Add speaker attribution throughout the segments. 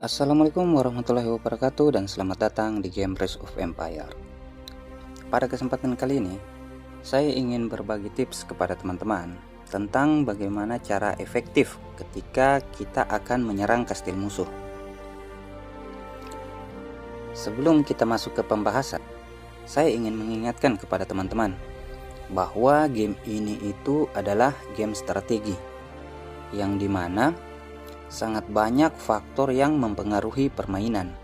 Speaker 1: Assalamualaikum warahmatullahi wabarakatuh dan selamat datang di game Rise of Empire. Pada kesempatan kali ini, saya ingin berbagi tips kepada teman-teman tentang bagaimana cara efektif ketika kita akan menyerang kastil musuh. Sebelum kita masuk ke pembahasan, saya ingin mengingatkan kepada teman-teman bahwa game ini itu adalah game strategi, yang dimana sangat banyak faktor yang mempengaruhi permainan.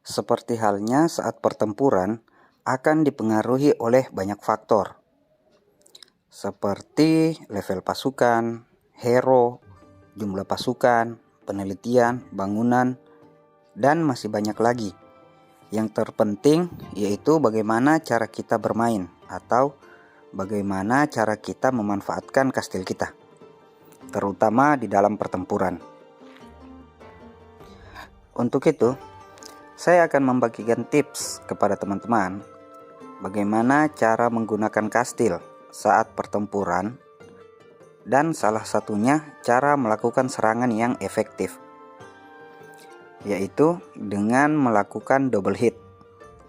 Speaker 1: Seperti halnya saat pertempuran akan dipengaruhi oleh banyak faktor, seperti level pasukan, hero, jumlah pasukan, penelitian, bangunan, dan masih banyak lagi. Yang terpenting yaitu bagaimana cara kita bermain atau bagaimana cara kita memanfaatkan kastil kita, terutama di dalam pertempuran. Untuk itu, saya akan membagikan tips kepada teman-teman bagaimana cara menggunakan kastil saat pertempuran, dan salah satunya cara melakukan serangan yang efektif, yaitu dengan melakukan double hit.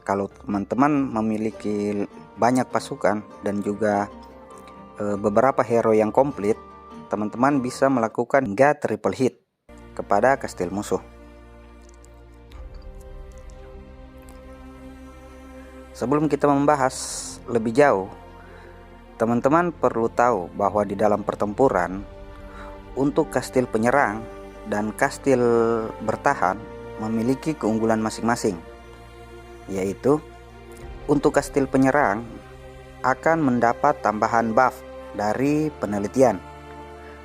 Speaker 1: Kalau teman-teman memiliki banyak pasukan dan juga beberapa hero yang komplit, teman-teman bisa melakukan hingga triple hit kepada kastil musuh. Sebelum kita membahas lebih jauh, teman-teman perlu tahu bahwa di dalam pertempuran, untuk kastil penyerang dan kastil bertahan memiliki keunggulan masing-masing, yaitu untuk kastil penyerang akan mendapat tambahan buff dari penelitian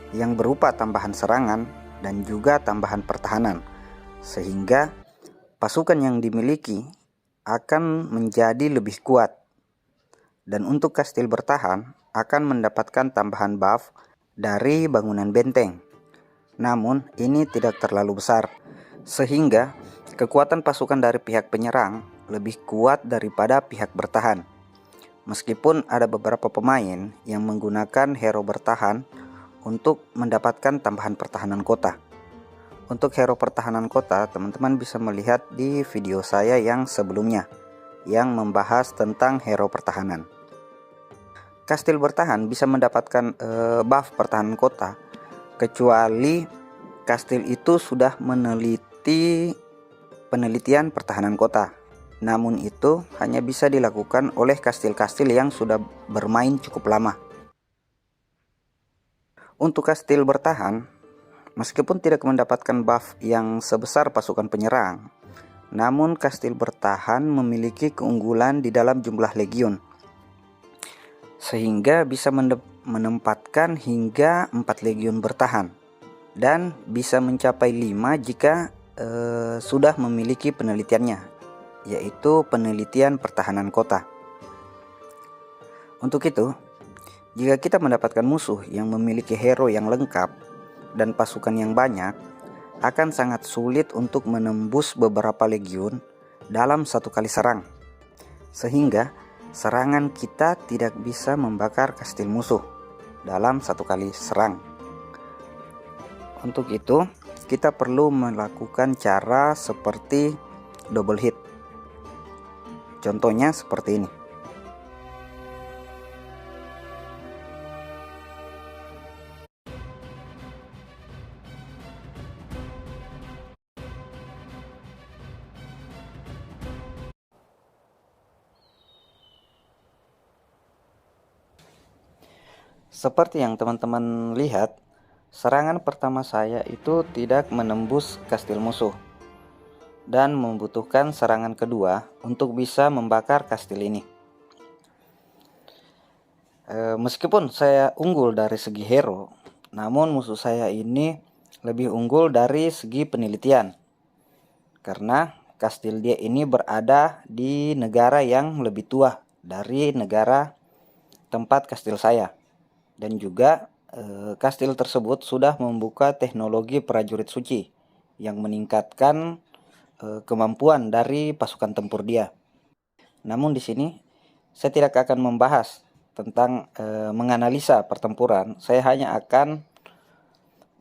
Speaker 1: yang berupa tambahan serangan dan juga tambahan pertahanan, sehingga pasukan yang dimiliki akan menjadi lebih kuat. Dan untuk kastil bertahan akan mendapatkan tambahan buff dari bangunan benteng. Namun ini tidak terlalu besar, sehingga kekuatan pasukan dari pihak penyerang lebih kuat daripada pihak bertahan. Meskipun ada beberapa pemain yang menggunakan hero bertahan untuk mendapatkan tambahan pertahanan kota. Untuk hero pertahanan kota, teman-teman bisa melihat di video saya yang sebelumnya yang membahas tentang hero pertahanan. Kastil bertahan bisa mendapatkan buff pertahanan kota kecuali kastil itu sudah meneliti penelitian pertahanan kota. Namun itu hanya bisa dilakukan oleh kastil-kastil yang sudah bermain cukup lama. Untuk kastil bertahan, meskipun tidak mendapatkan buff yang sebesar pasukan penyerang, namun kastil bertahan memiliki keunggulan di dalam jumlah legiun, sehingga bisa menempatkan hingga 4 legiun bertahan, dan bisa mencapai 5 jika sudah memiliki penelitiannya, yaitu penelitian pertahanan kota. Untuk itu, jika kita mendapatkan musuh yang memiliki hero yang lengkap dan pasukan yang banyak, akan sangat sulit untuk menembus beberapa legiun dalam satu kali serang, sehingga serangan kita tidak bisa membakar kastil musuh dalam satu kali serang. Untuk itu, kita perlu melakukan cara seperti double hit. Contohnya seperti ini. Seperti yang teman-teman lihat, serangan pertama saya itu tidak menembus kastil musuh, dan membutuhkan serangan kedua untuk bisa membakar kastil ini. Meskipun saya unggul dari segi hero, namun musuh saya ini lebih unggul dari segi penelitian, karena kastil dia ini berada di negara yang lebih tua dari negara tempat kastil saya. Dan juga kastil tersebut sudah membuka teknologi prajurit suci yang meningkatkan kemampuan dari pasukan tempur dia. Namun di sini saya tidak akan membahas tentang menganalisa pertempuran. Saya hanya akan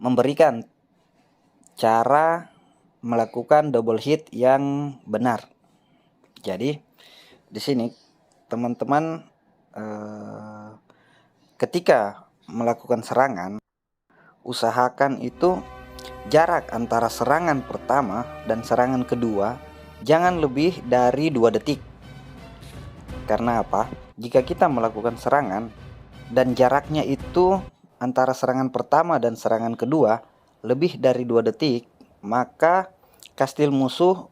Speaker 1: memberikan cara melakukan double hit yang benar. Jadi di sini teman-teman ketika melakukan serangan, usahakan itu jarak antara serangan pertama dan serangan kedua jangan lebih dari 2 detik. Karena apa? Jika kita melakukan serangan dan jaraknya itu antara serangan pertama dan serangan kedua lebih dari 2 detik, maka kastil musuh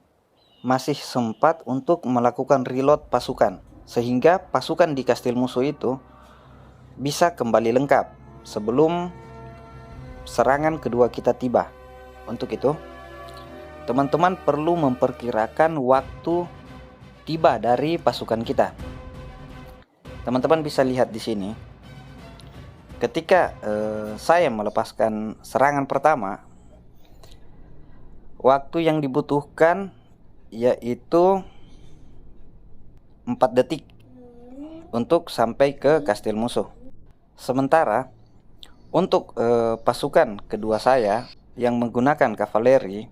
Speaker 1: masih sempat untuk melakukan reload pasukan, sehingga pasukan di kastil musuh itu bisa kembali lengkap sebelum serangan kedua kita tiba. Untuk itu, teman-teman perlu memperkirakan waktu tiba dari pasukan kita. Teman-teman bisa lihat di sini, ketika saya melepaskan serangan pertama, waktu yang dibutuhkan yaitu 4 detik untuk sampai ke kastil musuh. Sementara untuk pasukan kedua saya yang menggunakan kavaleri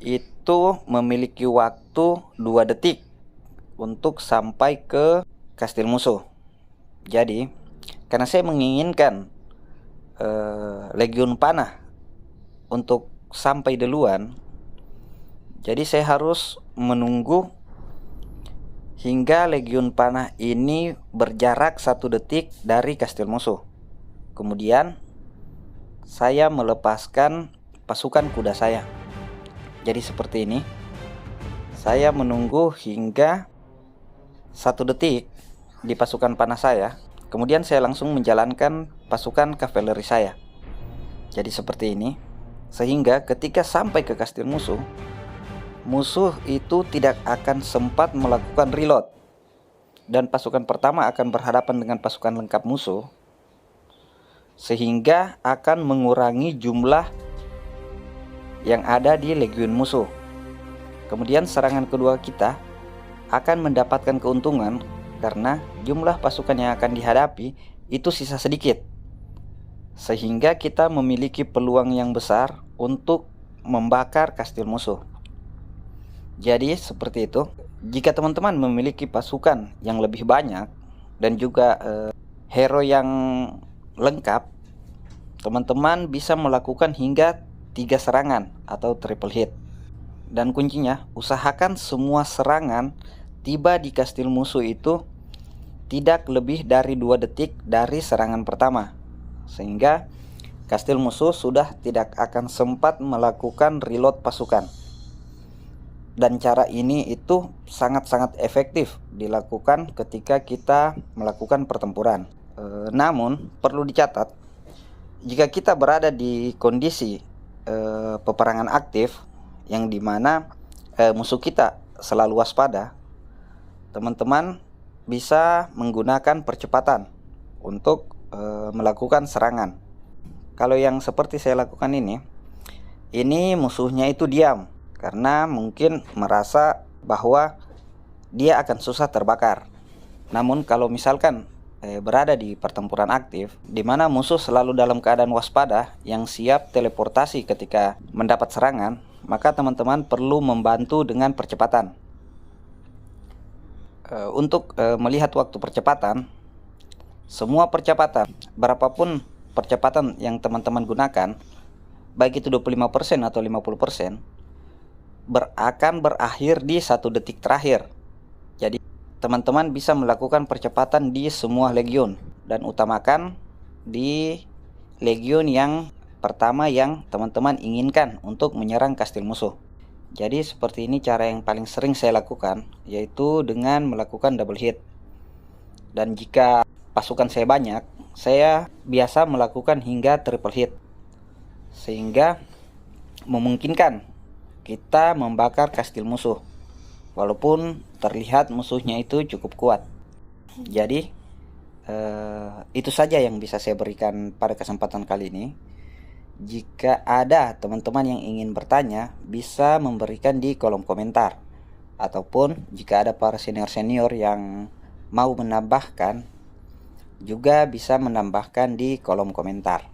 Speaker 1: itu memiliki waktu 2 detik untuk sampai ke kastil musuh. Jadi karena saya menginginkan legiun panah untuk sampai duluan, jadi saya harus menunggu hingga legiun panah ini berjarak 1 detik dari kastil musuh. Kemudian saya melepaskan pasukan kuda saya. Jadi seperti ini. Saya menunggu hingga 1 detik di pasukan panah saya. Kemudian saya langsung menjalankan pasukan kavaleri saya. Jadi seperti ini. Sehingga ketika sampai ke kastil musuh, musuh itu tidak akan sempat melakukan reload, dan pasukan pertama akan berhadapan dengan pasukan lengkap musuh, sehingga akan mengurangi jumlah yang ada di legiun musuh. Kemudian serangan kedua kita akan mendapatkan keuntungan karena jumlah pasukan yang akan dihadapi itu sisa sedikit, sehingga kita memiliki peluang yang besar untuk membakar kastil musuh. Jadi seperti itu. Jika teman-teman memiliki pasukan yang lebih banyak dan juga hero yang lengkap, teman-teman bisa melakukan hingga 3 serangan atau triple hit. Dan kuncinya, usahakan semua serangan tiba di kastil musuh itu tidak lebih dari 2 detik dari serangan pertama, sehingga kastil musuh sudah tidak akan sempat melakukan reload pasukan. Dan cara ini itu sangat-sangat efektif dilakukan ketika kita melakukan pertempuran. Namun perlu dicatat, jika kita berada di kondisi peperangan aktif yang dimana musuh kita selalu waspada, teman-teman bisa menggunakan percepatan untuk melakukan serangan. Kalau yang seperti saya lakukan ini musuhnya itu diam karena mungkin merasa bahwa dia akan susah terbakar. Namun kalau misalkan berada di pertempuran aktif di mana musuh selalu dalam keadaan waspada yang siap teleportasi ketika mendapat serangan, maka teman-teman perlu membantu dengan percepatan. Untuk melihat waktu percepatan, semua percepatan, berapapun percepatan yang teman-teman gunakan, baik itu 25% atau 50%, akan berakhir di 1 detik terakhir. Jadi teman-teman bisa melakukan percepatan di semua legiun, dan utamakan di legiun yang pertama yang teman-teman inginkan untuk menyerang kastil musuh. Jadi seperti ini cara yang paling sering saya lakukan, yaitu dengan melakukan double hit. Dan jika pasukan saya banyak, saya biasa melakukan hingga triple hit, sehingga memungkinkan kita membakar kastil musuh walaupun terlihat musuhnya itu cukup kuat. Jadi itu saja yang bisa saya berikan pada kesempatan kali ini. Jika ada teman-teman yang ingin bertanya, bisa memberikan di kolom komentar, ataupun jika ada para senior-senior yang mau menambahkan, juga bisa menambahkan di kolom komentar.